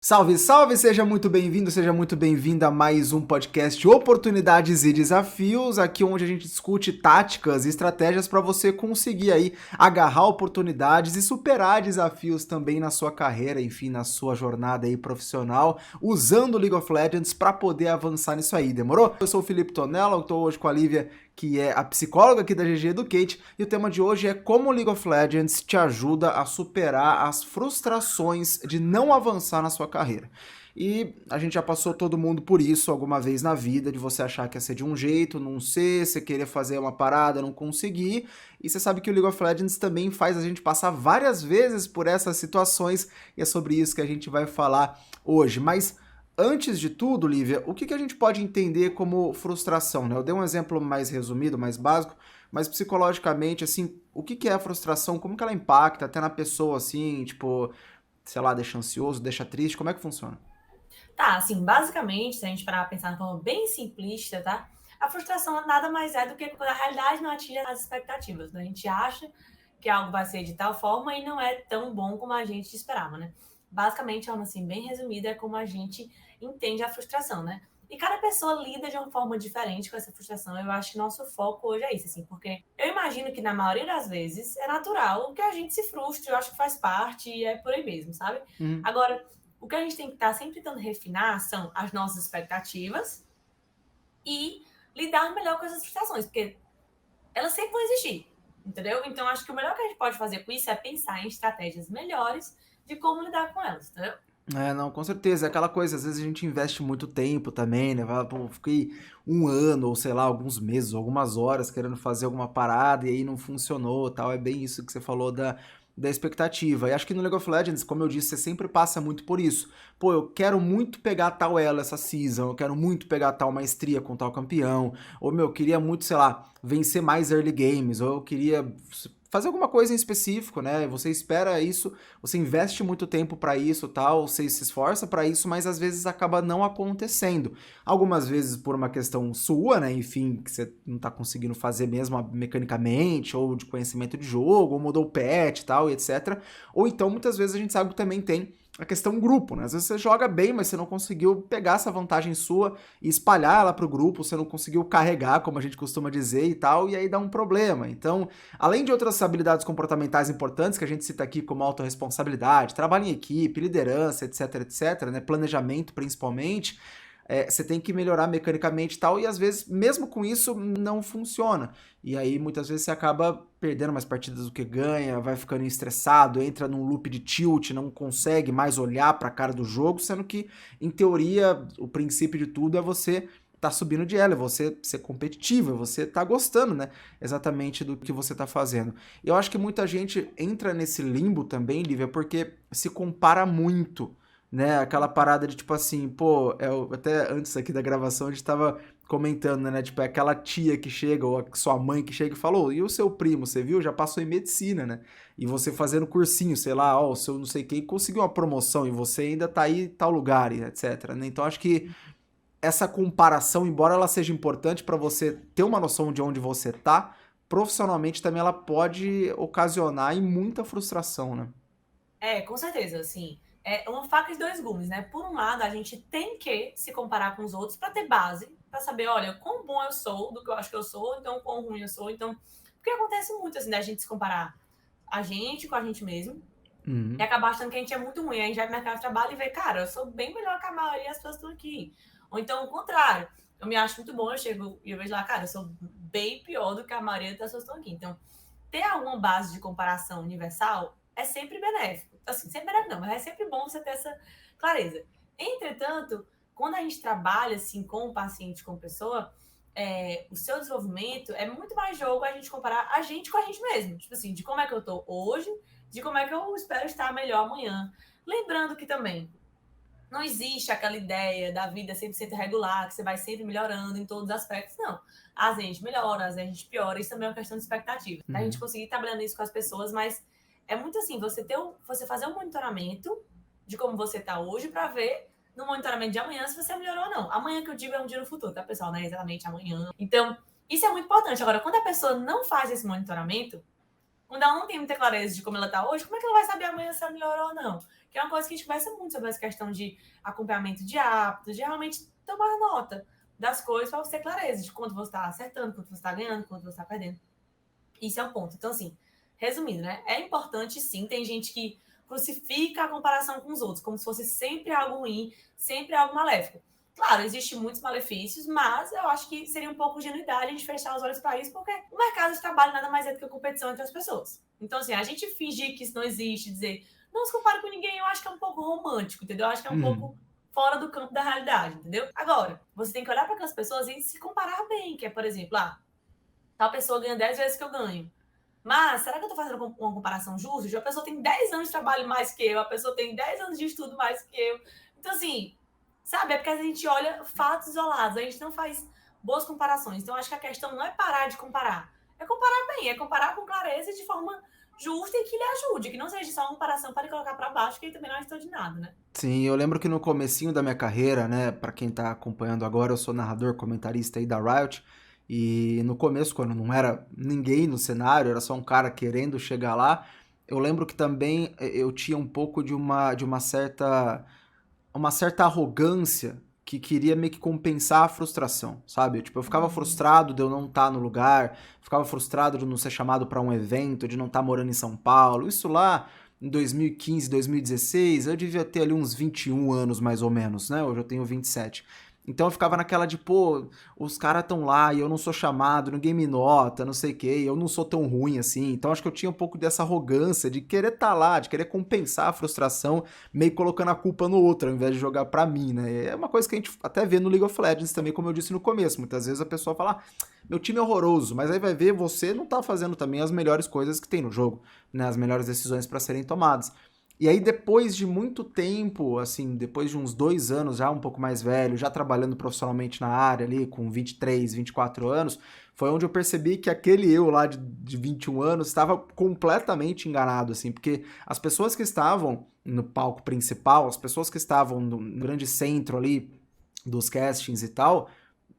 Salve, salve! Seja muito bem-vindo, seja muito bem-vinda a mais um podcast Oportunidades e Desafios, aqui onde a gente discute táticas e estratégias para você conseguir aí agarrar oportunidades e superar desafios também na sua carreira, enfim, na sua jornada aí profissional, usando o League of Legends para poder avançar nisso aí, demorou? Eu sou o Felipe Tonella, eu tô hoje com a Lívia, que é a psicóloga aqui da GG Educate, e o tema de hoje é como o League of Legends te ajuda a superar as frustrações de não avançar na sua carreira. E a gente já passou todo mundo por isso alguma vez na vida, de você achar que ia ser de um jeito, não ser, você querer fazer uma parada, não conseguir. E você sabe que o League of Legends também faz a gente passar várias vezes por essas situações, e é sobre isso que a gente vai falar hoje. Mas antes de tudo, Lívia, o que a gente pode entender como frustração, né? Eu dei um exemplo mais resumido, mais básico, mas psicologicamente, assim, o que é a frustração? Como que ela impacta até na pessoa, assim, tipo, sei lá, deixa ansioso, deixa triste? Como é que funciona? Tá, assim, basicamente, se a gente parar pra pensar de forma bem simplista, tá? A frustração nada mais é do que quando a realidade não atinge as expectativas, né? A gente acha que algo vai ser de tal forma e não é tão bom como a gente esperava, né? Basicamente, de forma assim, bem resumida, é como a gente entende a frustração, né? E cada pessoa lida de uma forma diferente com essa frustração. Eu acho que nosso foco hoje é isso, assim, porque eu imagino que na maioria das vezes é natural que a gente se frustre, eu acho que faz parte e é por aí mesmo, sabe? Uhum. Agora, o que a gente tem que estar sempre tentando refinar são as nossas expectativas e lidar melhor com essas frustrações, porque elas sempre vão existir, entendeu? Então, acho que o melhor que a gente pode fazer com isso é pensar em estratégias melhores de como lidar com elas, entendeu? É, não, com certeza. É aquela coisa, às vezes a gente investe muito tempo também, né? Fala, pô, fiquei um ano, ou sei lá, alguns meses, algumas horas querendo fazer alguma parada e aí não funcionou, tal. É bem isso que você falou da expectativa. E acho que no League of Legends, como eu disse, você sempre passa muito por isso. Pô, eu quero muito pegar tal elo essa season, eu quero muito pegar tal maestria com tal campeão, ou meu, eu queria muito, sei lá, vencer mais early games, ou eu queria fazer alguma coisa em específico, né? Você espera isso, você investe muito tempo para isso, tal, você se esforça para isso, mas às vezes acaba não acontecendo. Algumas vezes por uma questão sua, né, enfim, que você não tá conseguindo fazer mesmo mecanicamente, ou de conhecimento de jogo, ou mudou o patch, tal, e etc. Ou então muitas vezes a gente sabe que também tem a questão grupo, né? Às vezes você joga bem, mas você não conseguiu pegar essa vantagem sua e espalhar ela pro grupo, você não conseguiu carregar, como a gente costuma dizer e tal, e aí dá um problema. Então, além de outras habilidades comportamentais importantes que a gente cita aqui como autorresponsabilidade, trabalho em equipe, liderança, etc, etc, né, planejamento principalmente, você tem que melhorar mecanicamente e tal, e às vezes, mesmo com isso, não funciona. E aí, muitas vezes, você acaba perdendo mais partidas do que ganha, vai ficando estressado, entra num loop de tilt, não consegue mais olhar para a cara do jogo, sendo que, em teoria, o princípio de tudo é você tá subindo de elo, é você ser competitivo, é você tá gostando, né, exatamente do que você tá fazendo. E eu acho que muita gente entra nesse limbo também, Lívia, porque se compara muito, né? Aquela parada de tipo assim, pô, até antes aqui da gravação a gente tava comentando, né? Tipo, é aquela tia que chega, ou a sua mãe que chega e falou, e o seu primo, você viu? Já passou em medicina, né? E você fazendo cursinho, sei lá, ó, o seu não sei quem conseguiu uma promoção e você ainda tá aí em tal lugar, e etc, né? Então acho que essa comparação, embora ela seja importante para você ter uma noção de onde você tá, profissionalmente também ela pode ocasionar em muita frustração, né? É, com certeza, assim. É uma faca de dois gumes, né? Por um lado, a gente tem que se comparar com os outros para ter base, para saber, olha, quão bom eu sou do que eu acho que eu sou, então quão ruim eu sou. Então, porque acontece muito, assim, da gente se comparar a gente com a gente mesmo e Uhum. acabar achando que a gente é muito ruim. Aí a gente vai pro mercado de trabalho e vê, cara, eu sou bem melhor que a maioria das pessoas que estão aqui. Ou então, o contrário. Eu me acho muito bom, eu chego e eu vejo lá, cara, eu sou bem pior do que a maioria das pessoas que estão aqui. Então, ter alguma base de comparação universal é sempre benéfico. Assim, sempre benéfico não, mas é sempre bom você ter essa clareza. Entretanto, quando a gente trabalha assim com o paciente, com a pessoa, o seu desenvolvimento é muito mais jogo a gente comparar a gente com a gente mesmo. Tipo assim, de como é que eu tô hoje, de como é que eu espero estar melhor amanhã. Lembrando que também não existe aquela ideia da vida 100% regular, que você vai sempre melhorando em todos os aspectos, não. Às vezes a gente melhora, às vezes a gente piora, isso também é uma questão de expectativa. A gente Uhum. conseguir trabalhando isso com as pessoas, mas é muito assim, você fazer um monitoramento de como você está hoje para ver no monitoramento de amanhã se você melhorou ou não. Amanhã que eu digo é um dia no futuro, tá, pessoal? Não é exatamente amanhã. Então, isso é muito importante. Agora, quando a pessoa não faz esse monitoramento, Quando ela não tem muita clareza de como ela está hoje, como é que ela vai saber amanhã se ela melhorou ou não? Que é uma coisa que a gente conversa muito sobre essa questão de acompanhamento de hábitos, de realmente tomar nota das coisas para você ter clareza de quanto você está acertando, quanto você está ganhando, quanto você está perdendo. Isso é um ponto. Então, assim, resumindo, né? É importante, sim. Tem gente que crucifica a comparação com os outros, como se fosse sempre algo ruim, sempre algo maléfico. Claro, existem muitos malefícios, mas eu acho que seria um pouco de ingenuidade a gente fechar os olhos para isso, porque o mercado de trabalho nada mais é do que a competição entre as pessoas. Então, assim, a gente fingir que isso não existe, dizer não se compare com ninguém, eu acho que é um pouco romântico, entendeu? Eu acho que é um pouco fora do campo da realidade, entendeu? Agora, você tem que olhar para aquelas pessoas e se comparar bem, que é, por exemplo, tal pessoa ganha 10 vezes que eu ganho. Mas, será que eu estou fazendo uma comparação justa? A pessoa tem 10 anos de trabalho mais que eu, a pessoa tem 10 anos de estudo mais que eu. Então, assim, sabe? É porque a gente olha fatos isolados, a gente não faz boas comparações. Então, acho que a questão não é parar de comparar. É comparar bem, é comparar com clareza e de forma justa e que lhe ajude, que não seja só uma comparação para ele colocar para baixo, que ele também não ajuda de nada, né? Sim, eu lembro que no comecinho da minha carreira, né, pra quem tá acompanhando agora, eu sou narrador, comentarista aí da Riot, e no começo, quando não era ninguém no cenário, era só um cara querendo chegar lá, eu lembro que também eu tinha um pouco de uma certa arrogância que queria meio que compensar a frustração, sabe? Tipo, eu ficava frustrado de eu não estar no lugar, ficava frustrado de não ser chamado para um evento, de não estar morando em São Paulo. Isso lá em 2015, 2016, eu devia ter ali uns 21 anos mais ou menos, né? Hoje eu tenho 27. Então eu ficava naquela de, pô, os caras estão lá e eu não sou chamado, ninguém me nota, não sei o quê, eu não sou tão ruim assim. Então acho que eu tinha um pouco dessa arrogância de querer estar lá, de querer compensar a frustração, meio colocando a culpa no outro, ao invés de jogar pra mim, né? É uma coisa que a gente até vê no League of Legends também, como eu disse no começo. Muitas vezes a pessoa fala, meu time é horroroso, mas aí vai ver, você não tá fazendo também as melhores coisas que tem no jogo, né? As melhores decisões pra serem tomadas. E aí, depois de muito tempo, assim, depois de uns 2 anos, já um pouco mais velho, já trabalhando profissionalmente na área ali, com 23, 24 anos, foi onde eu percebi que aquele eu lá de 21 anos estava completamente enganado, assim, porque as pessoas que estavam no palco principal, as pessoas que estavam no grande centro ali dos castings e tal,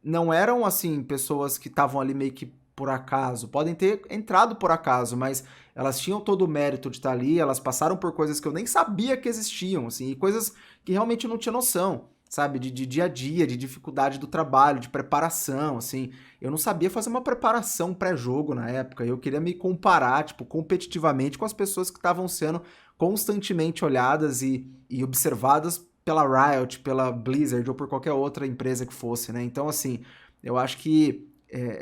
não eram, assim, pessoas que estavam ali meio que por acaso. Podem ter entrado por acaso, mas elas tinham todo o mérito de estar ali, elas passaram por coisas que eu nem sabia que existiam, assim, e coisas que realmente eu não tinha noção, sabe? De dia a dia, de dificuldade do trabalho, de preparação, assim. Eu não sabia fazer uma preparação pré-jogo na época, eu queria me comparar, tipo, competitivamente com as pessoas que estavam sendo constantemente olhadas e observadas pela Riot, pela Blizzard ou por qualquer outra empresa que fosse, né? Então, assim, eu acho que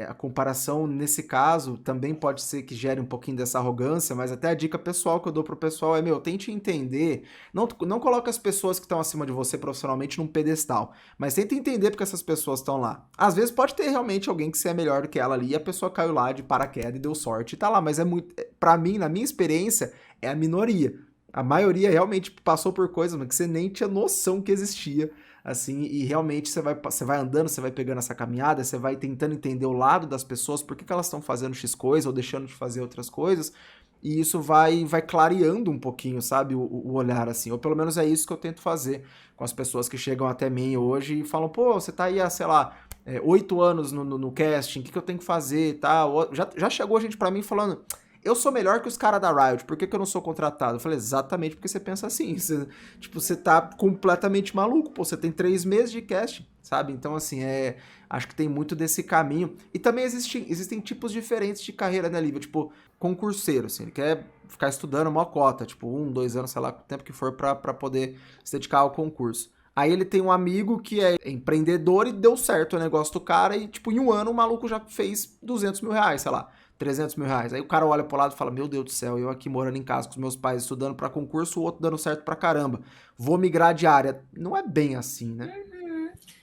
a comparação nesse caso também pode ser que gere um pouquinho dessa arrogância, mas até a dica pessoal que eu dou pro pessoal é, tente entender, não coloque as pessoas que estão acima de você profissionalmente num pedestal, mas tenta entender porque essas pessoas estão lá. Às vezes pode ter realmente alguém que seja melhor do que ela ali e a pessoa caiu lá de paraquedas e deu sorte e tá lá, mas é muito, pra mim, na minha experiência, é a minoria. A maioria realmente passou por coisas que você nem tinha noção que existia, assim, e realmente você vai andando, você vai pegando essa caminhada, você vai tentando entender o lado das pessoas, por que elas estão fazendo X coisa ou deixando de fazer outras coisas, e isso vai clareando um pouquinho, sabe, o olhar, assim, ou pelo menos é isso que eu tento fazer com as pessoas que chegam até mim hoje e falam, pô, você tá aí há, sei lá, 8 anos no casting, o que eu tenho que fazer e tal, já chegou gente pra mim falando, eu sou melhor que os caras da Riot, por que eu não sou contratado? Eu falei, exatamente porque você pensa assim, você tá completamente maluco, pô, você tem 3 meses de casting, sabe? Então, assim, acho que tem muito desse caminho. E também existem tipos diferentes de carreira, né, Lívia? Tipo, concurseiro, assim, ele quer ficar estudando uma cota, tipo, 1, 2 anos, sei lá, o tempo que for pra poder se dedicar ao concurso. Aí ele tem um amigo que é empreendedor e deu certo o negócio do cara e, tipo, em um ano o maluco já fez R$ 200 mil, sei lá. R$ 300 mil. Aí o cara olha pro lado e fala, meu Deus do céu, eu aqui morando em casa com os meus pais estudando pra concurso, o outro dando certo pra caramba. Vou migrar de área. Não é bem assim, né?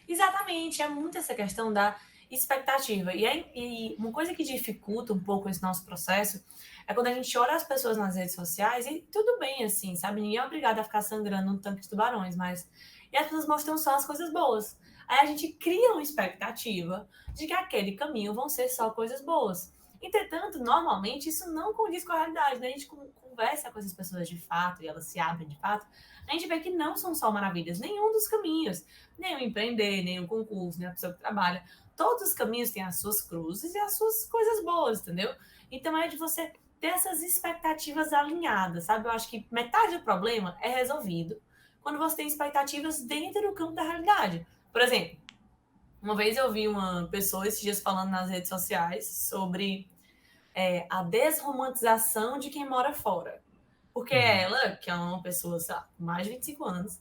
Exatamente, é muito essa questão da expectativa. E uma coisa que dificulta um pouco esse nosso processo é quando a gente olha as pessoas nas redes sociais e tudo bem, assim, sabe? Ninguém é obrigado a ficar sangrando num tanque de tubarões, mas... E as pessoas mostram só as coisas boas. Aí a gente cria uma expectativa de que aquele caminho vão ser só coisas boas. Entretanto, normalmente isso não condiz com a realidade, né? A gente conversa com essas pessoas de fato e elas se abrem de fato, a gente vê que não são só maravilhas, nenhum dos caminhos, nem o empreender, nem o concurso, nem a pessoa que trabalha. Todos os caminhos têm as suas cruzes e as suas coisas boas, entendeu? Então é de você ter essas expectativas alinhadas, sabe? Eu acho que metade do problema é resolvido quando você tem expectativas dentro do campo da realidade. Por exemplo, uma vez eu vi uma pessoa esses dias falando nas redes sociais sobre a desromantização de quem mora fora. Porque ela, que é uma pessoa, sabe, com mais de 25 anos,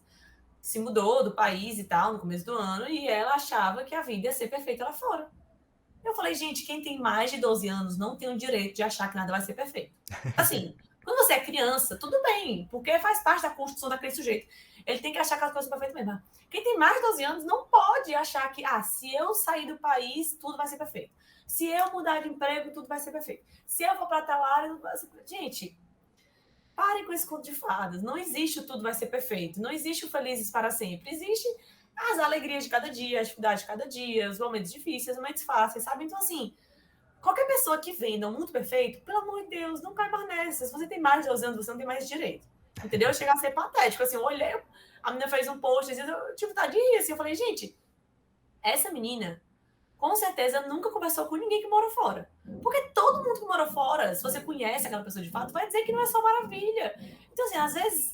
se mudou do país e tal, no começo do ano, e ela achava que a vida ia ser perfeita lá fora. Eu falei, gente, quem tem mais de 12 anos não tem o direito de achar que nada vai ser perfeito. Assim, quando você é criança, tudo bem, porque faz parte da construção daquele sujeito. Ele tem que achar que as coisas são perfeitas mesmo. Quem tem mais de 12 anos não pode achar que, se eu sair do país, tudo vai ser perfeito. Se eu mudar de emprego, tudo vai ser perfeito. Se eu for para tal área, tudo vai ser perfeito. Gente, parem com esse conto de fadas. Não existe o tudo vai ser perfeito. Não existe o felizes para sempre. Existe as alegrias de cada dia, as dificuldades de cada dia, os momentos difíceis, os momentos fáceis, sabe? Então, assim, qualquer pessoa que venda um mundo perfeito, pelo amor de Deus, não cai mais nessa. Se você tem mais de 12 anos, você não tem mais direito. Entendeu? Chega a ser patético. Assim, eu olhei, a menina fez um post, eu tive vontade de rir, assim. Eu falei, gente, essa menina, com certeza, nunca conversou com ninguém que mora fora. Porque todo mundo que mora fora, se você conhece aquela pessoa de fato, vai dizer que não é só maravilha. Então, assim, às vezes,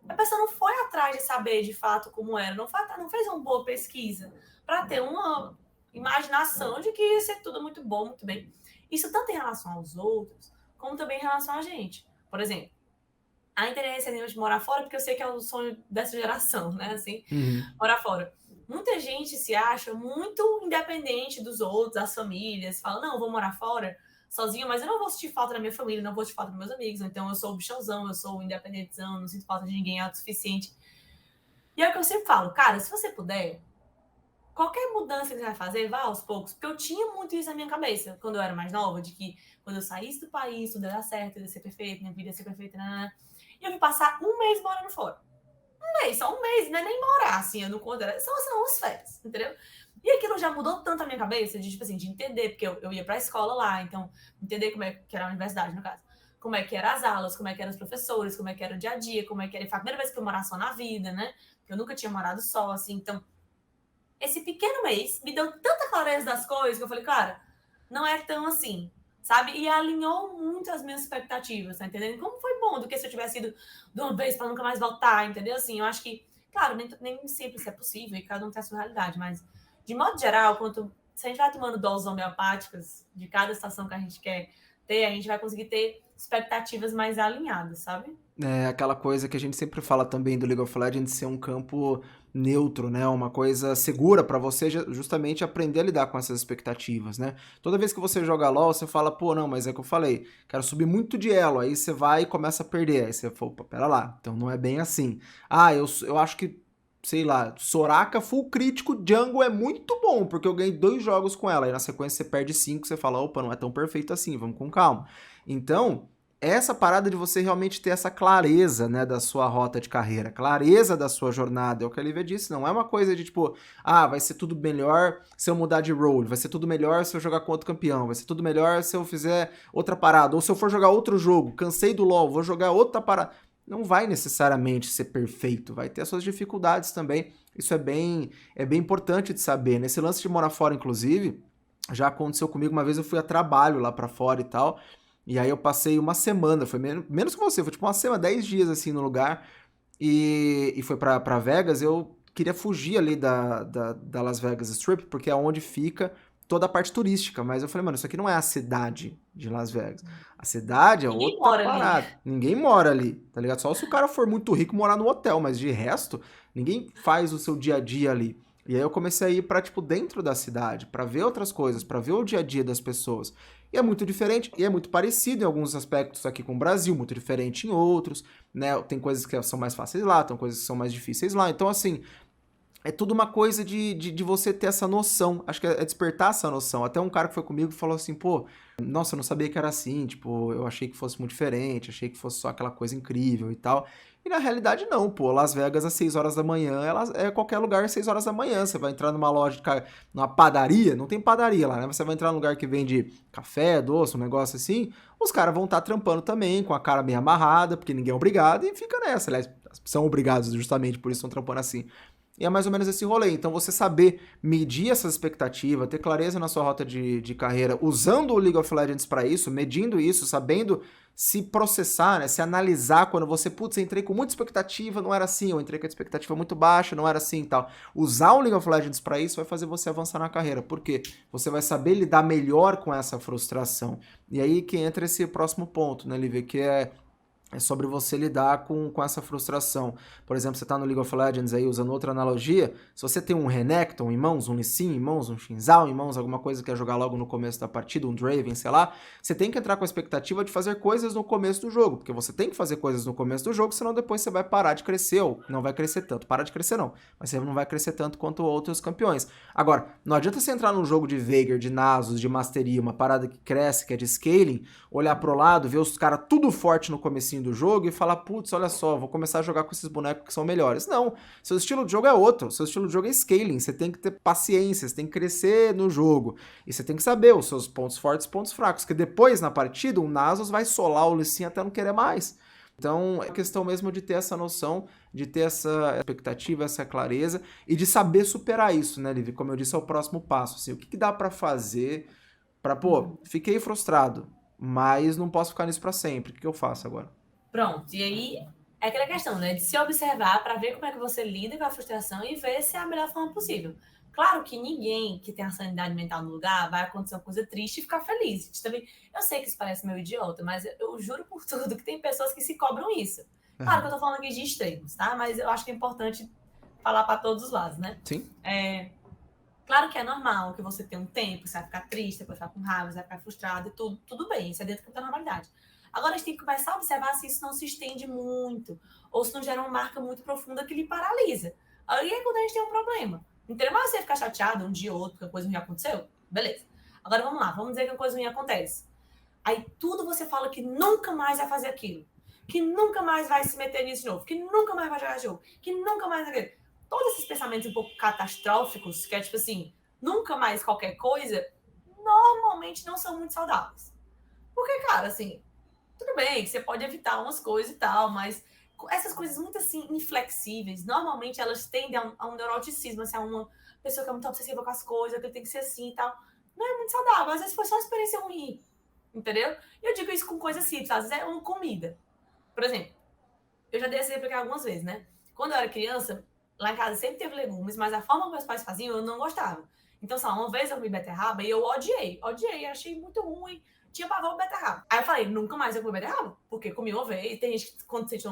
a pessoa não foi atrás de saber de fato como era, não fez uma boa pesquisa para ter uma imaginação de que ia ser tudo muito bom, muito bem. Isso tanto em relação aos outros, como também em relação a gente. Por exemplo, a interesse de morar fora, porque eu sei que é o sonho dessa geração, né? Assim, morar fora. Muita gente se acha muito independente dos outros, das famílias, fala, não, eu vou morar fora sozinho, mas eu não vou sentir falta da minha família, não vou sentir falta dos meus amigos, então eu sou o bichãozão, eu sou o independentezão, não sinto falta de ninguém, é autossuficiente. E é o que eu sempre falo, cara, se você puder, qualquer mudança que você vai fazer, vá aos poucos, porque eu tinha muito isso na minha cabeça, quando eu era mais nova, de que quando eu saísse do país, tudo ia dar certo, ia ser perfeito, minha vida ia ser perfeita, e eu vim passar um mês morando fora. Só um mês, não é nem morar, assim, eu não conto, são umas férias, entendeu? E aquilo já mudou tanto a minha cabeça, de, tipo assim, de entender, porque eu ia pra escola lá, então, entender como é que era a universidade, no caso. Como é que eram as aulas, como é que eram os professores, como é que era o dia a dia, como é que era... Foi a primeira vez que eu morar só na vida, né? Eu nunca tinha morado só, assim, então... Esse pequeno mês me deu tanta clareza das coisas que eu falei, cara, não é tão assim, sabe? E alinhou muito as minhas expectativas, tá entendendo? Como foi bom do que se eu tivesse ido de uma vez para nunca mais voltar, entendeu? Assim, eu acho que, claro, nem sempre isso é possível e cada um tem a sua realidade, mas de modo geral, se a gente vai tomando doses homeopáticas de cada situação que a gente quer ter, a gente vai conseguir ter expectativas mais alinhadas, sabe? É aquela coisa que a gente sempre fala também do League of Legends ser um campo neutro, né? Uma coisa segura pra você justamente aprender a lidar com essas expectativas, né? Toda vez que você joga LoL, você fala, pô, não, mas é que eu falei, quero subir muito de elo, aí você vai e começa a perder, aí você fala, opa, pera lá, então não é bem assim. Eu acho que, sei lá, Soraka full crítico, Jungle é muito bom, porque eu ganhei 2 jogos com ela, aí na sequência você perde 5, você fala, opa, não é tão perfeito assim, vamos com calma. Então, essa parada de você realmente ter essa clareza, né, da sua rota de carreira, clareza da sua jornada, é o que a Lívia disse, não é uma coisa de tipo, vai ser tudo melhor se eu mudar de role, vai ser tudo melhor se eu jogar com outro campeão, vai ser tudo melhor se eu fizer outra parada, ou se eu for jogar outro jogo, cansei do LoL, vou jogar outra parada. Não vai necessariamente ser perfeito, vai ter as suas dificuldades também, isso é bem importante de saber. Nesse lance de morar fora, inclusive, já aconteceu comigo, uma vez eu fui a trabalho lá pra fora e tal, e aí eu passei uma semana, foi menos que você, foi tipo uma semana, 10 dias assim no lugar, e foi pra Vegas. Eu queria fugir ali da Las Vegas Strip, porque é onde fica toda a parte turística, mas eu falei, mano, isso aqui não é a cidade de Las Vegas, a cidade é Ninguém outra mora parada, ali. ninguém mora ali, tá ligado? Só se o cara for muito rico morar no hotel, mas de resto, ninguém faz o seu dia a dia ali. E aí eu comecei a ir pra, tipo, dentro da cidade, pra ver outras coisas, pra ver o dia a dia das pessoas. E é muito diferente, e é muito parecido em alguns aspectos aqui com o Brasil, muito diferente em outros, né? Tem coisas que são mais fáceis lá, tem coisas que são mais difíceis lá. Então, assim, é tudo uma coisa de você ter essa noção. Acho que é despertar essa noção. Até um cara que foi comigo falou assim, pô, nossa, eu não sabia que era assim, tipo, eu achei que fosse muito diferente, achei que fosse só aquela coisa incrível e tal. E na realidade não, pô, Las Vegas às 6 horas da manhã, é qualquer lugar às 6 horas da manhã. Você vai entrar numa loja, numa padaria, não tem padaria lá, né? Você vai entrar num lugar que vende café, doce, um negócio assim, os caras vão estar trampando também, com a cara meio amarrada, porque ninguém é obrigado, e fica nessa, aliás, são obrigados justamente por isso estão trampando assim. E é mais ou menos esse rolê. Então, você saber medir essas expectativas, ter clareza na sua rota de carreira, usando o League of Legends para isso, medindo isso, sabendo se processar, né, se analisar quando você, putz, eu entrei com muita expectativa, não era assim, eu entrei com a expectativa muito baixa, não era assim e tal. Usar o League of Legends para isso vai fazer você avançar na carreira. Por quê? Você vai saber lidar melhor com essa frustração. E aí que entra esse próximo ponto, né, Lívia, que é sobre você lidar com essa frustração. Por exemplo, você tá no League of Legends aí, usando outra analogia, se você tem um Renekton em mãos, um Lee Sin em mãos, um Xin Zhao em mãos, alguma coisa que quer jogar logo no começo da partida, um Draven, sei lá, você tem que entrar com a expectativa de fazer coisas no começo do jogo, porque você tem que fazer coisas no começo do jogo, senão depois você vai parar de crescer, ou não vai crescer tanto. Parar de crescer não, mas você não vai crescer tanto quanto outros campeões. Agora, não adianta você entrar num jogo de Veigar, de Nasus, de Mastery, uma parada que cresce, que é de scaling, olhar pro lado, ver os caras tudo forte no comecinho do jogo e falar, putz, olha só, vou começar a jogar com esses bonecos que são melhores. Não, seu estilo de jogo é outro, seu estilo de jogo é scaling, você tem que ter paciência, você tem que crescer no jogo, e você tem que saber os seus pontos fortes e pontos fracos, que depois na partida o Nasus vai solar o Lee Sin até não querer mais. Então, é questão mesmo de ter essa noção, de ter essa expectativa, essa clareza, e de saber superar isso, né, Liv? Como eu disse, é o próximo passo, assim, o que dá pra fazer pra, pô, fiquei frustrado, mas não posso ficar nisso pra sempre, o que eu faço agora? Pronto, e aí é aquela questão, né? De se observar para ver como é que você lida com a frustração e ver se é a melhor forma possível. Claro que ninguém que tem a sanidade mental no lugar vai acontecer uma coisa triste e ficar feliz. Também, eu sei que isso parece meio idiota, mas eu juro por tudo que tem pessoas que se cobram isso. Claro que eu tô falando aqui de extremos, tá? Mas eu acho que é importante falar para todos os lados, né? Sim. Claro que é normal que você tenha um tempo, você vai ficar triste, depois vai ficar com raiva, você vai ficar frustrado e tudo bem, isso é dentro da normalidade. Agora a gente tem que começar a observar se isso não se estende muito, ou se não gera uma marca muito profunda que lhe paralisa. Aí é quando a gente tem um problema. Entendeu? Mas você ficar chateado um dia ou outro porque a coisa ruim aconteceu, beleza. Agora vamos lá, vamos dizer que a coisa ruim acontece. Aí tudo você fala que nunca mais vai fazer aquilo, que nunca mais vai se meter nisso de novo, que nunca mais vai jogar jogo, que nunca mais vai... Todos esses pensamentos um pouco catastróficos, que é tipo assim, nunca mais qualquer coisa, normalmente não são muito saudáveis. Porque, cara, assim, tudo bem que você pode evitar umas coisas e tal, mas essas coisas muito assim, inflexíveis, normalmente elas tendem a um neuroticismo, assim, a uma pessoa que é muito obsessiva com as coisas, que tem que ser assim e tal. Não é muito saudável, às vezes foi só uma experiência ruim, entendeu? E eu digo isso com coisas simples, às vezes é uma comida. Por exemplo, eu já dei esse exemplo aqui algumas vezes, né? Quando eu era criança, lá em casa sempre teve legumes, mas a forma que meus pais faziam eu não gostava. Então, sei lá, uma vez eu comi beterraba e eu odiei, achei muito ruim, tinha pavor de beterraba. Aí eu falei, nunca mais eu comi beterraba, porque comi uma vez, tem gente que quando sente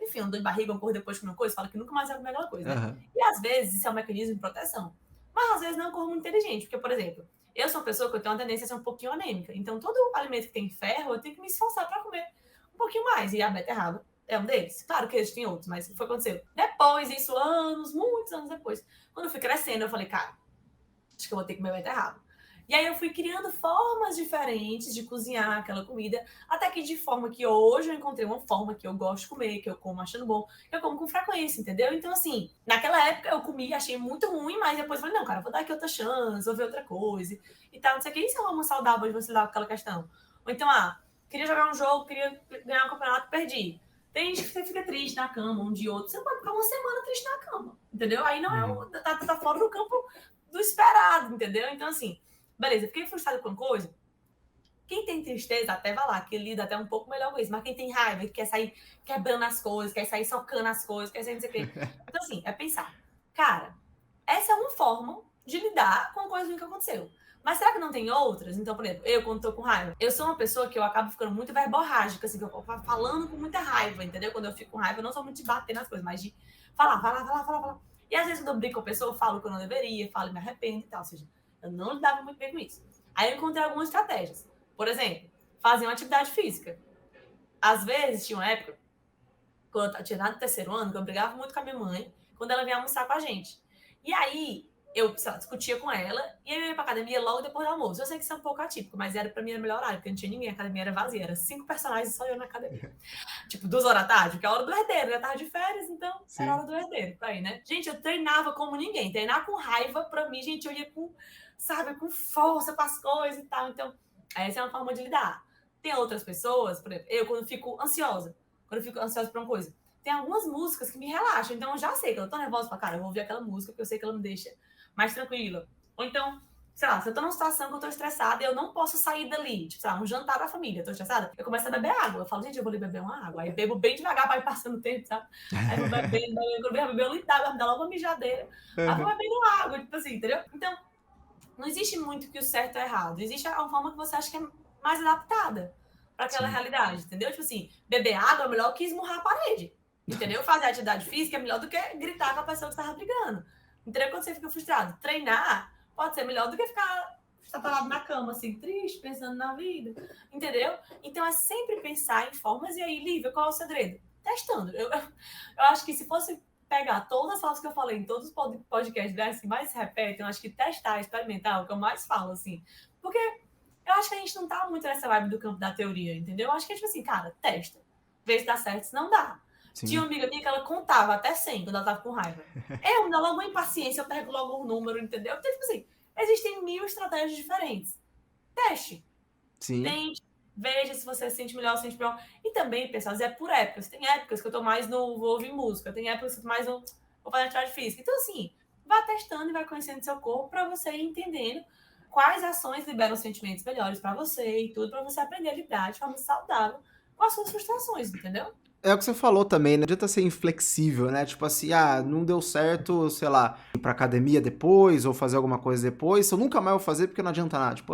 enfim, um dor de barriga, uma coisa depois de comer uma coisa, fala que nunca mais vai comer aquela coisa, né? E às vezes isso é um mecanismo de proteção. Mas às vezes não é uma coisa muito inteligente, porque, por exemplo, eu sou uma pessoa que eu tenho uma tendência a ser um pouquinho anêmica. Então, todo alimento que tem ferro, eu tenho que me esforçar para comer um pouquinho mais. E a beterraba é um deles. Claro que existem outros, mas foi o que aconteceu. Depois, isso muitos anos depois, quando eu fui crescendo, eu falei, cara, acho que eu vou ter que comer beterraba. E aí eu fui criando formas diferentes de cozinhar aquela comida, até que de forma que hoje eu encontrei uma forma que eu gosto de comer, que eu como achando bom, que eu como com frequência, entendeu? Então, assim, naquela época eu comi, achei muito ruim, mas depois eu falei, não, cara, vou dar aqui outra chance, vou ver outra coisa e tal, não sei o que. Isso é uma saudável de você dar aquela questão. Ou então, queria jogar um jogo, queria ganhar um campeonato, perdi. Tem gente que você fica triste na cama, um dia outro, você pode ficar uma semana triste na cama, entendeu? Aí não é tá fora do campo do esperado, entendeu? Então, assim, beleza, fiquei frustrado com coisa. Quem tem tristeza até vai lá, que lida até um pouco melhor com isso. Mas quem tem raiva, que quer sair quebrando as coisas, quer sair socando as coisas, quer sair não sei o quê. Então, assim, é pensar. Cara, essa é uma forma de lidar com a coisa ruim que aconteceu. Mas será que não tem outras? Então, por exemplo, eu quando tô com raiva, eu sou uma pessoa que eu acabo ficando muito verborrágica, assim, que eu fico falando com muita raiva, entendeu? Quando eu fico com raiva, eu não sou muito de bater nas coisas, mas de falar. E às vezes quando eu brinco com a pessoa, eu falo que eu não deveria, falo e me arrependo e tal. Ou seja, eu não lidava muito bem com isso. Aí eu encontrei algumas estratégias. Por exemplo, fazer uma atividade física. Às vezes, tinha uma época, quando eu tinha dado no terceiro ano, que eu brigava muito com a minha mãe, quando ela vinha almoçar com a gente. E aí, eu, sei lá, discutia com ela, e eu ia pra academia logo depois do almoço. Eu sei que isso é um pouco atípico, mas pra mim era o melhor horário, porque não tinha ninguém, a academia era vazia, era 5 personagens e só eu na academia. Tipo, 2 horas da tarde, que é a hora do herdeiro, né? Tava de férias, então Sim. Era a hora do herdeiro, pra ir, né? Gente, eu treinava como ninguém. Treinar com raiva, pra mim, gente, eu ia com, sabe, com força para as coisas e tal. Então, essa é uma forma de lidar. Tem outras pessoas, por exemplo, eu quando fico ansiosa por uma coisa, tem algumas músicas que me relaxam. Então, eu já sei que eu tô nervosa pra cara, eu vou ouvir aquela música, porque eu sei que ela me deixa mais tranquila. Ou então, sei lá, se eu tô numa situação que eu tô estressada e eu não posso sair dali, tipo, sei lá, um jantar da família, eu tô estressada, eu começo a beber água. Eu falo, gente, eu vou ali beber uma água. Aí bebo bem devagar pra ir passando o tempo, sabe? Aí eu vou bebendo, quando eu beber um litro d'água, me dá logo uma mijadeira. Aí eu vou bebendo água, tipo assim, entendeu? Então, não existe muito que o certo é errado. Existe a forma que você acha que é mais adaptada para aquela Sim. realidade, entendeu? Tipo assim, beber água é melhor que esmurrar a parede, entendeu? Fazer atividade física é melhor do que gritar com a pessoa que estava brigando, entendeu? Quando você fica frustrado, treinar pode ser melhor do que ficar parado na cama, assim, triste, pensando na vida, entendeu? Então é sempre pensar em formas. E aí, Lívia, qual é o segredo? Testando. Eu acho que se fosse pegar todas as falas que eu falei em todos os podcasts, né, assim, mais se repetem, eu acho que testar, experimentar é o que eu mais falo, assim. Porque eu acho que a gente não tá muito nessa vibe do campo da teoria, entendeu? Eu acho que é tipo assim, cara, testa. Vê se dá certo, se não dá. Tinha uma amiga minha que ela contava até 100 quando ela tava com raiva. Eu, me dá logo uma impaciência, eu pego logo o número, entendeu? Então, tipo assim, existem 1000 estratégias diferentes. Teste. Sim. Tente. Veja se você se sente melhor, se sente pior. E também, pessoal, é por épocas. Tem épocas que eu tô mais no vou ouvir música, tem épocas que eu tô mais no vou fazer atividade física. Então, assim, vá testando e vai conhecendo seu corpo para você ir entendendo quais ações liberam sentimentos melhores para você e tudo, para você aprender a lidar de forma saudável com as suas frustrações, entendeu? É o que você falou também, não adianta ser inflexível, né? Tipo assim, não deu certo, sei lá, ir pra academia depois ou fazer alguma coisa depois, eu nunca mais vou fazer porque não adianta nada. Tipo,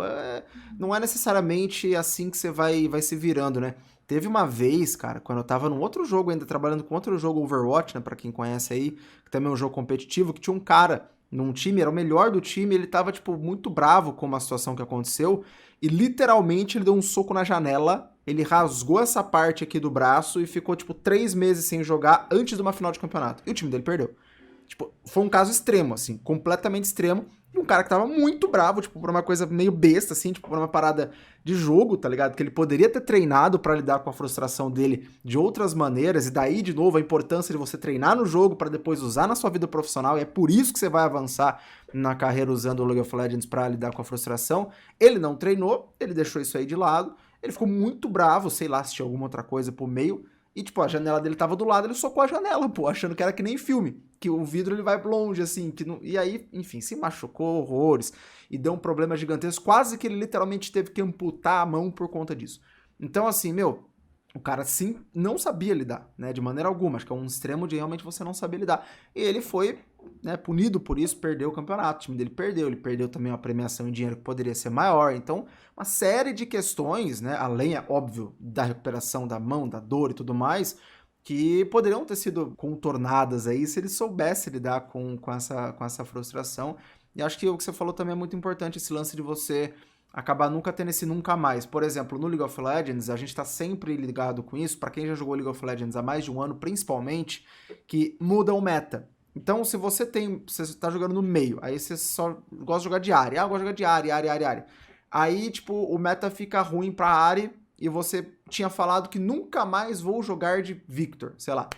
não é necessariamente assim que você vai se virando, né? Teve uma vez, cara, quando eu tava num outro jogo ainda, trabalhando com outro jogo Overwatch, né? Pra quem conhece aí, que também é um jogo competitivo, que tinha um cara num time, era o melhor do time, ele tava, tipo, muito bravo com uma situação que aconteceu e literalmente ele deu um soco na janela. Ele rasgou essa parte aqui do braço e ficou, tipo, 3 meses sem jogar antes de uma final de campeonato. E o time dele perdeu. Tipo, foi um caso extremo, assim, completamente extremo. E um cara que tava muito bravo, tipo, por uma coisa meio besta, assim, tipo, por uma parada de jogo, tá ligado? Que ele poderia ter treinado pra lidar com a frustração dele de outras maneiras. E daí, de novo, a importância de você treinar no jogo pra depois usar na sua vida profissional. E é por isso que você vai avançar na carreira usando o League of Legends pra lidar com a frustração. Ele não treinou, ele deixou isso aí de lado. Ele ficou muito bravo, sei lá se tinha alguma outra coisa por meio. E, tipo, a janela dele tava do lado, ele socou a janela, pô, achando que era que nem filme. Que o vidro ele vai longe, assim. Que não... E aí, enfim, se machucou horrores. E deu um problema gigantesco. Quase que ele literalmente teve que amputar a mão por conta disso. Então, assim, meu, o cara sim não sabia lidar, né? De maneira alguma. Acho que é um extremo de realmente você não saber lidar. E ele foi, né, punido por isso, perdeu o campeonato. O time dele perdeu. Ele perdeu também uma premiação em dinheiro que poderia ser maior. Então, uma série de questões, né? Além, é óbvio, da recuperação da mão, da dor e tudo mais, que poderiam ter sido contornadas aí se ele soubesse lidar com essa frustração. E acho que o que você falou também é muito importante, esse lance de você acabar nunca tendo esse nunca mais. Por exemplo, no League of Legends, a gente tá sempre ligado com isso, pra quem já jogou League of Legends há mais de um ano, principalmente, que muda o meta. Então, se você tá jogando no meio, aí você só gosta de jogar de área. Eu gosto de jogar de área. Aí, tipo, o meta fica ruim pra área e você tinha falado que nunca mais vou jogar de Victor, sei lá.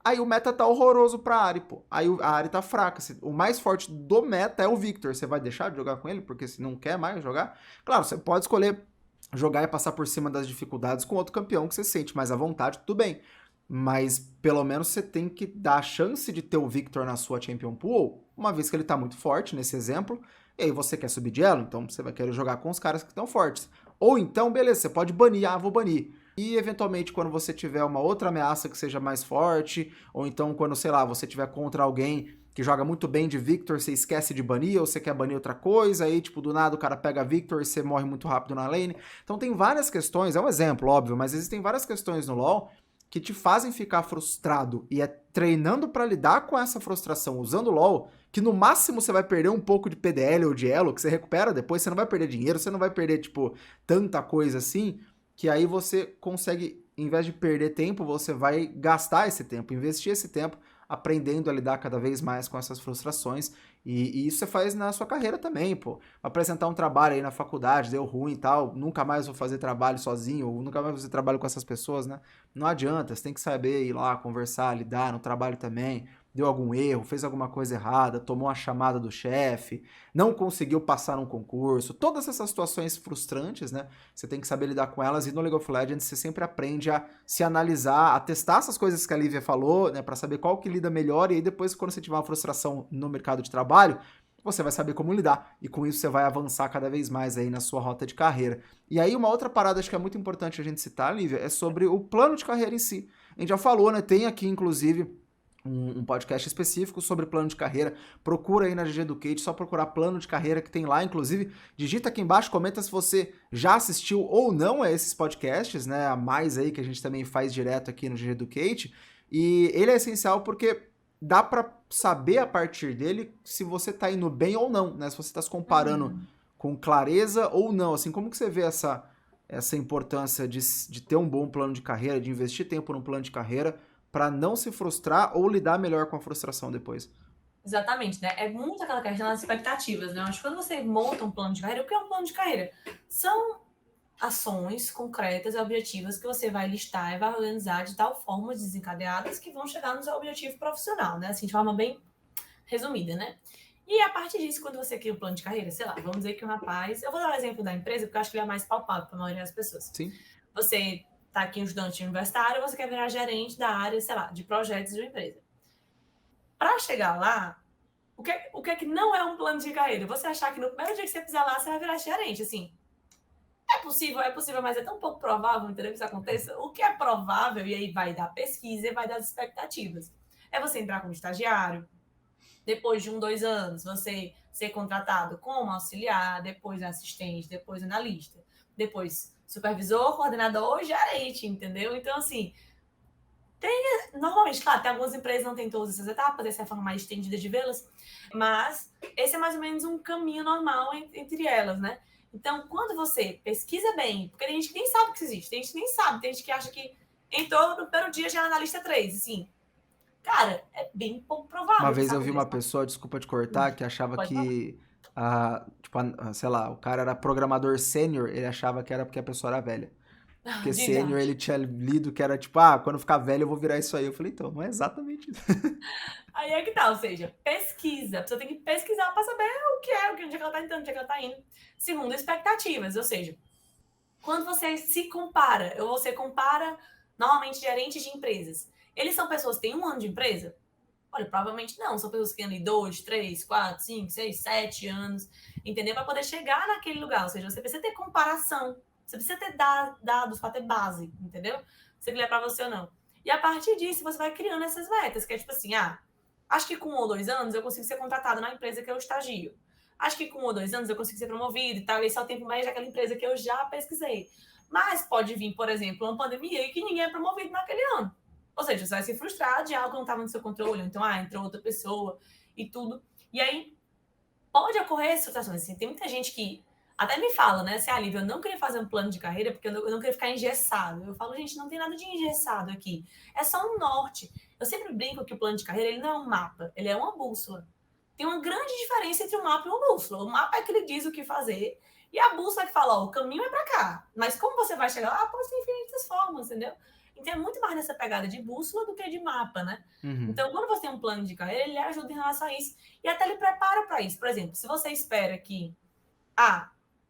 Aí o meta tá horroroso pra Ahri, pô. Aí a Ahri tá fraca. O mais forte do meta é o Victor. Você vai deixar de jogar com ele porque você não quer mais jogar? Claro, você pode escolher jogar e passar por cima das dificuldades com outro campeão que você sente mais à vontade, tudo bem. Mas pelo menos você tem que dar a chance de ter o Victor na sua Champion Pool, uma vez que ele tá muito forte, nesse exemplo, e aí você quer subir de elo, então você vai querer jogar com os caras que estão fortes. Ou então, beleza, você pode banir, vou banir. E, eventualmente, quando você tiver uma outra ameaça que seja mais forte, ou então quando, sei lá, você tiver contra alguém que joga muito bem de Victor, você esquece de banir, ou você quer banir outra coisa, aí, tipo, do nada o cara pega Victor e você morre muito rápido na lane. Então tem várias questões, é um exemplo, óbvio, mas existem várias questões no LoL que te fazem ficar frustrado, e é treinando pra lidar com essa frustração usando o LoL, que no máximo você vai perder um pouco de PDL ou de elo, que você recupera depois, você não vai perder dinheiro, você não vai perder, tipo, tanta coisa assim, que aí você consegue, em vez de perder tempo, você vai gastar esse tempo, investir esse tempo aprendendo a lidar cada vez mais com essas frustrações, e isso você faz na sua carreira também, pô. Apresentar um trabalho aí na faculdade, deu ruim e tal, nunca mais vou fazer trabalho sozinho, ou nunca mais vou fazer trabalho com essas pessoas, né? Não adianta, você tem que saber ir lá, conversar, lidar no trabalho também. deu algum erro, fez alguma coisa errada, tomou uma chamada do chefe, não conseguiu passar num concurso, todas essas situações frustrantes, né? Você tem que saber lidar com elas, e no League of Legends você sempre aprende a se analisar, a testar essas coisas que a Lívia falou, né? Pra saber qual que lida melhor, e aí depois, quando você tiver uma frustração no mercado de trabalho, você vai saber como lidar, e com isso você vai avançar cada vez mais aí na sua rota de carreira. E aí uma outra parada, acho que é muito importante a gente citar, Lívia, é sobre o plano de carreira em si. A gente já falou, né? Tem aqui, inclusive, um podcast específico sobre plano de carreira. Procura aí na GG Educate, só procurar plano de carreira que tem lá, inclusive, digita aqui embaixo, comenta se você já assistiu ou não a esses podcasts, né, a mais aí que a gente também faz direto aqui no GG Educate, e ele é essencial porque dá pra saber a partir dele se você tá indo bem ou não, né, se você tá se comparando com clareza ou não, assim, como que você vê essa importância de ter um bom plano de carreira, de investir tempo num plano de carreira, para não se frustrar ou lidar melhor com a frustração depois? Exatamente, né? É muito aquela questão das expectativas, né? Eu acho que quando você monta um plano de carreira, o que é um plano de carreira? São ações concretas e objetivas que você vai listar e vai organizar de tal forma desencadeadas que vão chegar no seu objetivo profissional, né? Assim, de forma bem resumida, né? E a partir disso, quando você cria um plano de carreira, sei lá, vamos dizer que um rapaz... Eu vou dar o exemplo da empresa, porque eu acho que ele é mais palpável para a maioria das pessoas. Sim. Você tá aqui um estudante universitário, você quer virar gerente da área, sei lá, de projetos de uma empresa. Para chegar lá, o que é que não é um plano de carreira? Você achar que no primeiro dia que você pisar lá, você vai virar gerente, assim. É possível, mas é tão pouco provável, entendeu, que isso aconteça. O que é provável, e aí vai dar pesquisa e vai dar expectativas, é você entrar como estagiário, depois de 2 anos, você ser contratado como auxiliar, depois assistente, depois analista, depois supervisor, coordenador ou gerente, entendeu? Então, assim, normalmente, claro, tem algumas empresas que não têm todas essas etapas, essa é a forma mais estendida de vê-las, mas esse é mais ou menos um caminho normal entre elas, né? Então, quando você pesquisa bem, porque tem gente que nem sabe que isso existe, tem gente que nem sabe, tem gente que acha que entrou no primeiro dia já é analista 3, assim. Cara, é bem pouco provável. Uma vez eu vi uma pessoa, desculpa te cortar, que achava que, sei lá, o cara era programador sênior, ele achava que era porque a pessoa era velha. Porque sênior ele tinha lido que era tipo, quando ficar velho eu vou virar isso aí. Eu falei, então, não é exatamente isso. Aí é que tá, ou seja, pesquisa. A pessoa tem que pesquisar para saber onde é que ela tá entrando, onde é que ela tá indo. Segundo, expectativas, ou seja, quando você se compara, ou você compara normalmente gerentes de empresas, eles são pessoas que têm 1 ano de empresa? Olha, provavelmente não. São pessoas que têm ali 2, 3, 4, 5, 6, 7 anos, entendeu? Para poder chegar naquele lugar. Ou seja, você precisa ter comparação. Você precisa ter dados para ter base, entendeu? Se ele é para você ou não. E a partir disso, você vai criando essas metas, que é tipo assim, acho que com 1 ou 2 anos eu consigo ser contratado na empresa que eu estagio. Acho que com 1 ou 2 anos eu consigo ser promovido e tal, e esse é o tempo médio daquela empresa que eu já pesquisei. Mas pode vir, por exemplo, uma pandemia e que ninguém é promovido naquele ano. Ou seja, você vai se frustrar de algo que não estava no seu controle, então, entrou outra pessoa e tudo. E aí, pode ocorrer situações assim. Tem muita gente que até me fala, né? Assim, Lívia, eu não queria fazer um plano de carreira porque eu não queria ficar engessado. Eu falo, gente, não tem nada de engessado aqui. É só um norte. Eu sempre brinco que o plano de carreira, ele não é um mapa, ele é uma bússola. Tem uma grande diferença entre um mapa e uma bússola. O mapa é que ele diz o que fazer e a bússola é que fala, o caminho é para cá. Mas como você vai chegar lá? Pode ser infinitas formas, entendeu? Então é muito mais nessa pegada de bússola do que de mapa, né? Uhum. Então, quando você tem um plano de carreira, ele ajuda em relação a isso e até ele prepara para isso. Por exemplo, se você espera que,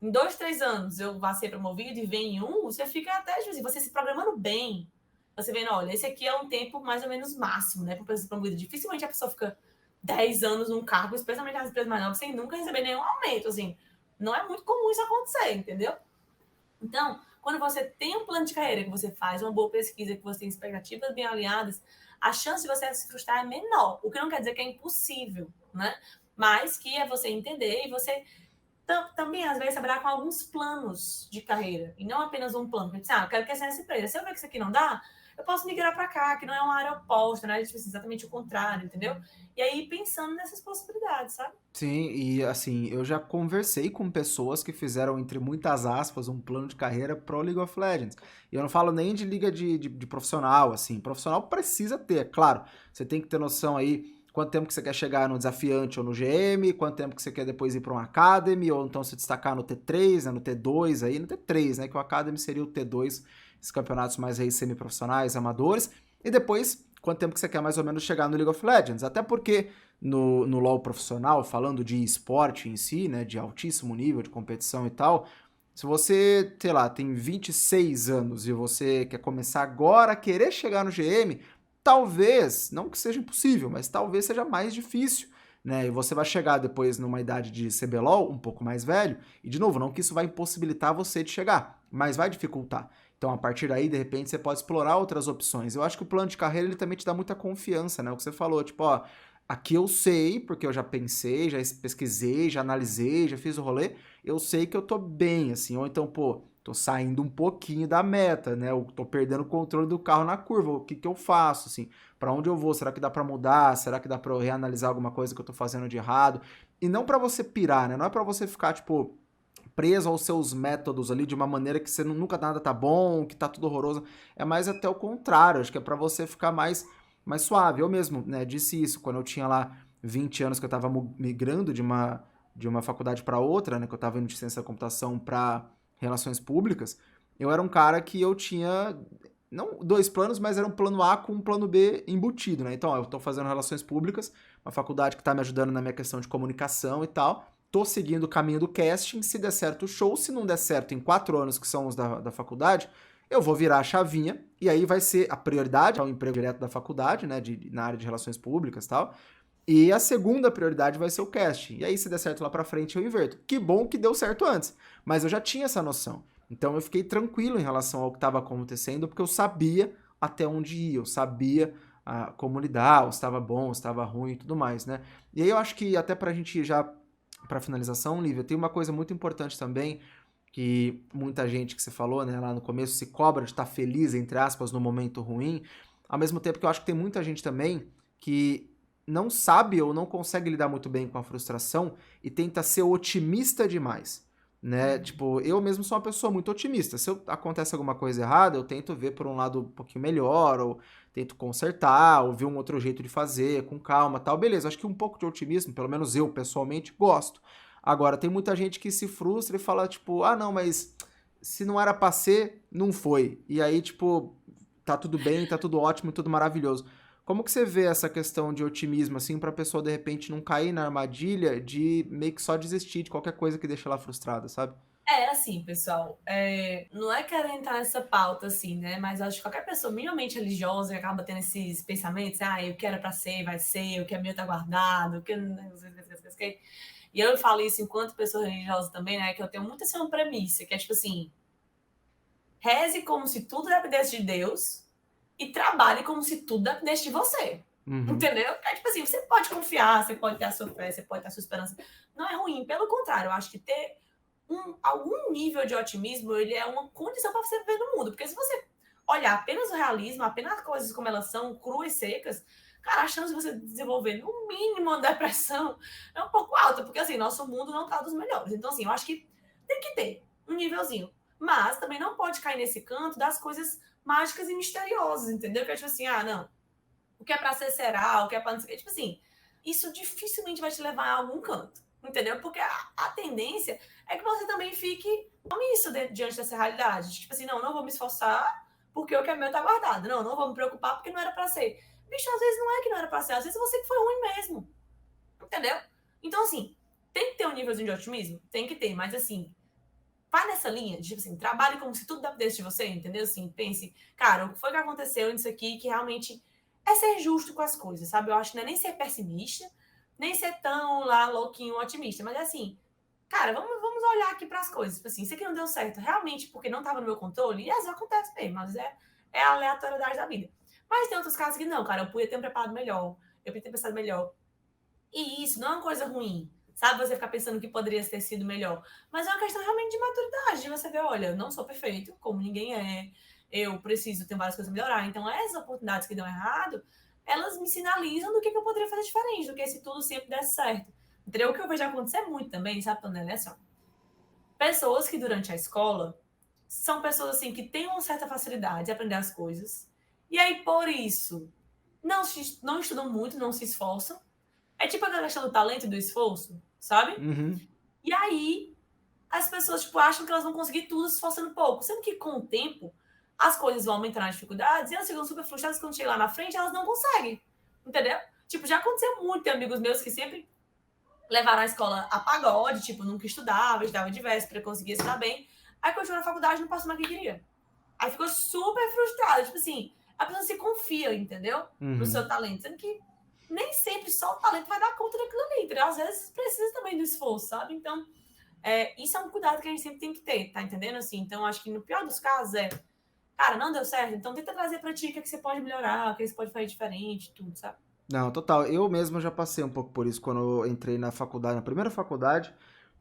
em 2, 3 anos eu vá ser promovido e vem em 1, você fica até, você se programando bem. Você vendo, olha, esse aqui é um tempo mais ou menos máximo, né? Para ser promovido. Dificilmente a pessoa fica 10 anos num cargo, especialmente nas empresas mais novas, sem nunca receber nenhum aumento, assim. Não é muito comum isso acontecer, entendeu? Então, quando você tem um plano de carreira, que você faz uma boa pesquisa, que você tem expectativas bem alinhadas, a chance de você se frustrar é menor. O que não quer dizer que é impossível, né? Mas que é você entender e você também, às vezes, trabalhar com alguns planos de carreira. E não apenas um plano. Porque, eu quero crescer nessa empresa. Se eu ver que isso aqui não dá, eu posso migrar para cá, que não é uma área oposta, né? Exatamente o contrário, entendeu? E aí, pensando nessas possibilidades, sabe? Sim, e assim, eu já conversei com pessoas que fizeram, entre muitas aspas, um plano de carreira pro League of Legends. E eu não falo nem de liga de profissional, assim. Profissional precisa ter, claro. Você tem que ter noção aí quanto tempo que você quer chegar no desafiante ou no GM, quanto tempo que você quer depois ir para um Academy, ou então se destacar no T3, né, no T2 aí, no T3, né, que o Academy seria o T2, esses campeonatos mais aí semiprofissionais, amadores. E depois, quanto tempo que você quer mais ou menos chegar no League of Legends. Até porque no LoL profissional, falando de esporte em si, né, de altíssimo nível de competição e tal, se você, sei lá, tem 26 anos e você quer começar agora a querer chegar no GM, talvez, não que seja impossível, mas talvez seja mais difícil, né? E você vai chegar depois numa idade de CBLOL um pouco mais velho, e de novo, não que isso vai impossibilitar você de chegar, mas vai dificultar. Então, a partir daí, de repente, você pode explorar outras opções. Eu acho que o plano de carreira, ele também te dá muita confiança, né? O que você falou, tipo, ó, aqui eu sei, porque eu já pensei, já pesquisei, já analisei, já fiz o rolê, eu sei que eu tô bem, assim, ou então, pô, tô saindo um pouquinho da meta, né? Eu tô perdendo o controle do carro na curva, o que que eu faço, assim? Pra onde eu vou? Será que dá pra mudar? Será que dá pra eu reanalisar alguma coisa que eu tô fazendo de errado? E não pra você pirar, né? Não é pra você ficar, tipo, preso aos seus métodos ali de uma maneira que você nunca nada tá bom, que tá tudo horroroso. É mais até o contrário, acho que é pra você ficar mais suave. Eu mesmo, né, disse isso quando eu tinha lá 20 anos que eu tava migrando de uma faculdade para outra, né, que eu tava indo de ciência da computação para relações públicas. Eu era um cara que eu tinha não dois planos, mas era um plano A com um plano B embutido, né? Então, ó, eu tô fazendo relações públicas, uma faculdade que tá me ajudando na minha questão de comunicação e tal. Tô seguindo o caminho do casting, se der certo, show. Se não der certo em 4 anos, que são os da faculdade, eu vou virar a chavinha, e aí vai ser a prioridade ao emprego direto da faculdade, né, na área de relações públicas e tal, e a segunda prioridade vai ser o casting. E aí, se der certo lá pra frente, eu inverto. Que bom que deu certo antes, mas eu já tinha essa noção. Então eu fiquei tranquilo em relação ao que estava acontecendo, porque eu sabia até onde ir, eu sabia como lidar, se estava bom, se estava ruim e tudo mais, né? E aí eu acho que até pra gente já, pra finalização, Lívia, tem uma coisa muito importante também, que muita gente que você falou, né, lá no começo, se cobra de estar feliz, entre aspas, no momento ruim, ao mesmo tempo que eu acho que tem muita gente também que não sabe ou não consegue lidar muito bem com a frustração e tenta ser otimista demais, né? Tipo, eu mesmo sou uma pessoa muito otimista. Se acontece alguma coisa errada, eu tento ver por um lado um pouquinho melhor, ou tento consertar, ou ver um outro jeito de fazer, com calma, tal. Beleza, acho que um pouco de otimismo, pelo menos eu pessoalmente gosto. Agora, tem muita gente que se frustra e fala, tipo, ah, não, mas se não era pra ser, não foi. E aí, tipo, tá tudo bem, tá tudo ótimo, tudo maravilhoso. Como que você vê essa questão de otimismo, assim, pra pessoa, de repente, não cair na armadilha de meio que só desistir de qualquer coisa que deixa ela frustrada, sabe? É assim, pessoal, não é querer entrar nessa pauta assim, né? Mas eu acho que qualquer pessoa minimamente religiosa acaba tendo esses pensamentos, o que era pra ser, vai ser, o que é meu tá guardado, o que... E eu falo isso enquanto pessoa religiosa também, né? Que eu tenho muito assim uma premissa, que é tipo assim, reze como se tudo dependesse de Deus e trabalhe como se tudo dependesse de você. Uhum. Entendeu? É tipo assim, você pode confiar, você pode ter a sua fé, você pode ter a sua esperança. Não é ruim, pelo contrário, eu acho que ter algum nível de otimismo, ele é uma condição para você viver no mundo. Porque se você olhar apenas o realismo, apenas as coisas como elas são, cruas e secas, cara, a chance de você desenvolver, no mínimo, uma depressão é um pouco alta. Porque, assim, nosso mundo não está dos melhores. Então, assim, eu acho que tem que ter um nívelzinho. Mas também não pode cair nesse canto das coisas mágicas e misteriosas, entendeu? Que é tipo assim, não, o que é para ser será, o que é para não ser. Tipo assim, isso dificilmente vai te levar a algum canto, entendeu? Porque a tendência é que você também fique omisso diante dessa realidade. Tipo assim, não vou me esforçar porque o que é meu tá guardado. Não vou me preocupar porque não era para ser. Bicho, às vezes não é que não era para ser, às vezes você que foi ruim mesmo, entendeu? Então, assim, tem que ter um nívelzinho de otimismo? Tem que ter, mas assim, vai nessa linha, tipo assim, trabalhe como se tudo dependesse de você, entendeu? Assim, pense, cara, o que foi que aconteceu nisso aqui que realmente é ser justo com as coisas, sabe? Eu acho que não é nem ser pessimista, nem ser tão lá louquinho otimista, mas é assim, cara, vamos olhar aqui para as coisas. Tipo assim, isso aqui não deu certo realmente porque não estava no meu controle, e às vezes acontece mesmo, mas é a aleatoriedade da vida. Mas tem outros casos que não, cara, eu podia ter me preparado melhor, eu podia ter pensado melhor. E isso não é uma coisa ruim, sabe? Você ficar pensando que poderia ter sido melhor. Mas é uma questão realmente de maturidade, de você ver, olha, eu não sou perfeito, como ninguém é, eu preciso, ter várias coisas a melhorar. Então, essas oportunidades que dão errado, elas me sinalizam do que eu poderia fazer diferente, do que se tudo sempre desse certo. Entendeu? O que eu vejo acontecer muito também, sabe, Tonela? É só. Pessoas que durante a escola são pessoas assim que têm uma certa facilidade de aprender as coisas. E aí, por isso, não estudam muito, não se esforçam. É tipo a questão do talento e do esforço, sabe? Uhum. E aí, as pessoas tipo, acham que elas vão conseguir tudo se esforçando pouco. Sendo que, com o tempo, as coisas vão aumentando as dificuldades e elas ficam super frustradas quando chegam lá na frente, elas não conseguem. Entendeu? Tipo, já aconteceu muito, tem amigos meus que sempre levaram a escola a pagode, tipo, nunca estudava de véspera, conseguia estudar bem. Aí quando chegou na faculdade, não passou mais o que queria. Aí ficou super frustrado. Tipo assim, a pessoa se confia, entendeu? No seu talento. Sendo que nem sempre só o talento vai dar conta daquilo ali, entendeu? Às vezes precisa também do esforço, sabe? Então, isso é um cuidado que a gente sempre tem que ter, tá entendendo? Assim, então, acho que no pior dos casos cara, não deu certo, então tenta trazer pra ti o que você pode melhorar, o que você pode fazer diferente, tudo, sabe? Não, total. Eu mesmo já passei um pouco por isso quando eu entrei na faculdade, na primeira faculdade,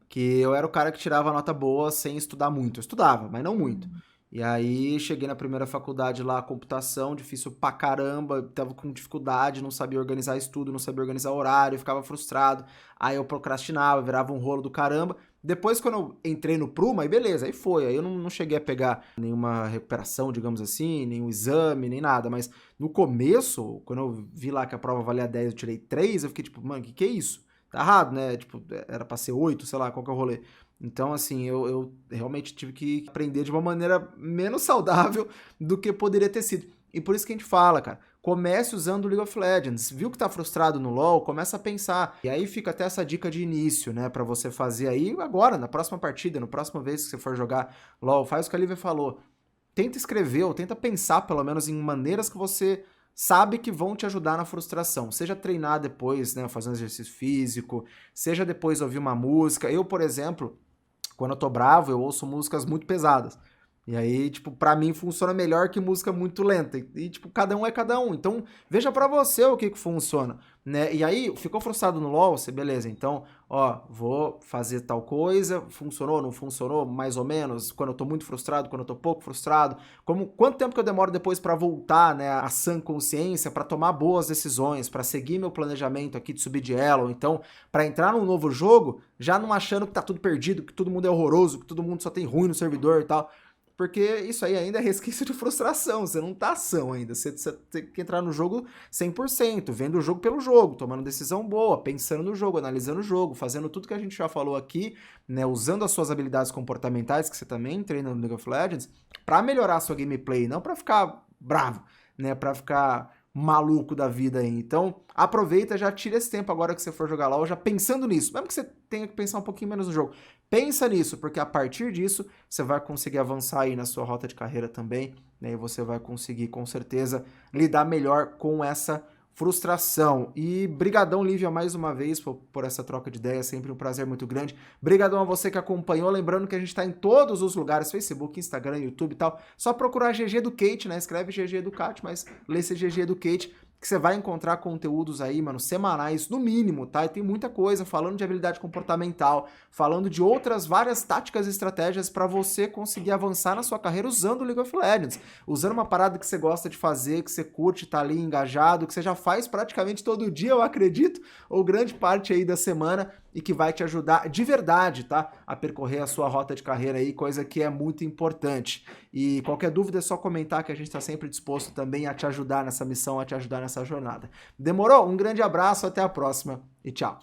que eu era o cara que tirava nota boa sem estudar muito. Eu estudava, mas não muito. E aí cheguei na primeira faculdade lá, computação, difícil pra caramba, tava com dificuldade, não sabia organizar estudo, não sabia organizar horário, ficava frustrado. Aí eu procrastinava, virava um rolo do caramba. Depois, quando eu entrei no Pruma, aí beleza, aí foi. Aí eu não cheguei a pegar nenhuma recuperação, digamos assim, nenhum exame, nem nada. Mas no começo, quando eu vi lá que a prova valia 10, eu tirei 3, eu fiquei tipo, mano, que é isso? Tá errado, né? Tipo, era pra ser 8, sei lá, qual que é o rolê. Então, assim, eu realmente tive que aprender de uma maneira menos saudável do que poderia ter sido. E por isso que a gente fala, cara, comece usando o League of Legends. Viu que tá frustrado no LoL? Começa a pensar. E aí fica até essa dica de início, né, pra você fazer aí agora, na próxima partida, na próxima vez que você for jogar LoL. Faz o que a Lívia falou. Tenta escrever ou tenta pensar, pelo menos, em maneiras que você sabe que vão te ajudar na frustração. Seja treinar depois, né, fazer um exercício físico, seja depois ouvir uma música. Eu, por exemplo, quando eu tô bravo, eu ouço músicas muito pesadas. E aí, tipo, pra mim funciona melhor que música muito lenta. E, tipo, cada um é cada um. Então, veja pra você o que funciona, né? E aí, ficou frustrado no LoL? Você, beleza, então, ó, vou fazer tal coisa. Funcionou, não funcionou? Mais ou menos. Quando eu tô muito frustrado, quando eu tô pouco frustrado. Quanto tempo que eu demoro depois pra voltar, né, à sã consciência, pra tomar boas decisões, pra seguir meu planejamento aqui de subir de elo. Então, pra entrar num novo jogo, já não achando que tá tudo perdido, que todo mundo é horroroso, que todo mundo só tem ruim no servidor e tal. Porque isso aí ainda é resquício de frustração, você não tá ação ainda, você tem que entrar no jogo 100%, vendo o jogo pelo jogo, tomando decisão boa, pensando no jogo, analisando o jogo, fazendo tudo que a gente já falou aqui, né, usando as suas habilidades comportamentais, que você também treina no League of Legends, pra melhorar a sua gameplay, não pra ficar bravo, né, pra ficar maluco da vida aí. Então, aproveita, já tira esse tempo agora que você for jogar LoL, já pensando nisso, mesmo que você tenha que pensar um pouquinho menos no jogo. Pensa nisso, porque a partir disso você vai conseguir avançar aí na sua rota de carreira também, né? E você vai conseguir, com certeza, lidar melhor com essa frustração. E brigadão, Lívia, mais uma vez por essa troca de ideia, sempre um prazer muito grande. Brigadão a você que acompanhou, lembrando que a gente está em todos os lugares, Facebook, Instagram, YouTube e tal. Só procurar GG Educate, né? Escreve GG Educate, mas lê-se GG Educate, que você vai encontrar conteúdos aí, mano, semanais, no mínimo, tá? E tem muita coisa falando de habilidade comportamental, falando de outras várias táticas e estratégias para você conseguir avançar na sua carreira usando o League of Legends. Usando uma parada que você gosta de fazer, que você curte, tá ali engajado, que você já faz praticamente todo dia, eu acredito, ou grande parte aí da semana, e que vai te ajudar de verdade, tá? A percorrer a sua rota de carreira aí, coisa que é muito importante. E qualquer dúvida é só comentar que a gente está sempre disposto também a te ajudar nessa missão, a te ajudar nessa jornada. Demorou? Um grande abraço, até a próxima e tchau!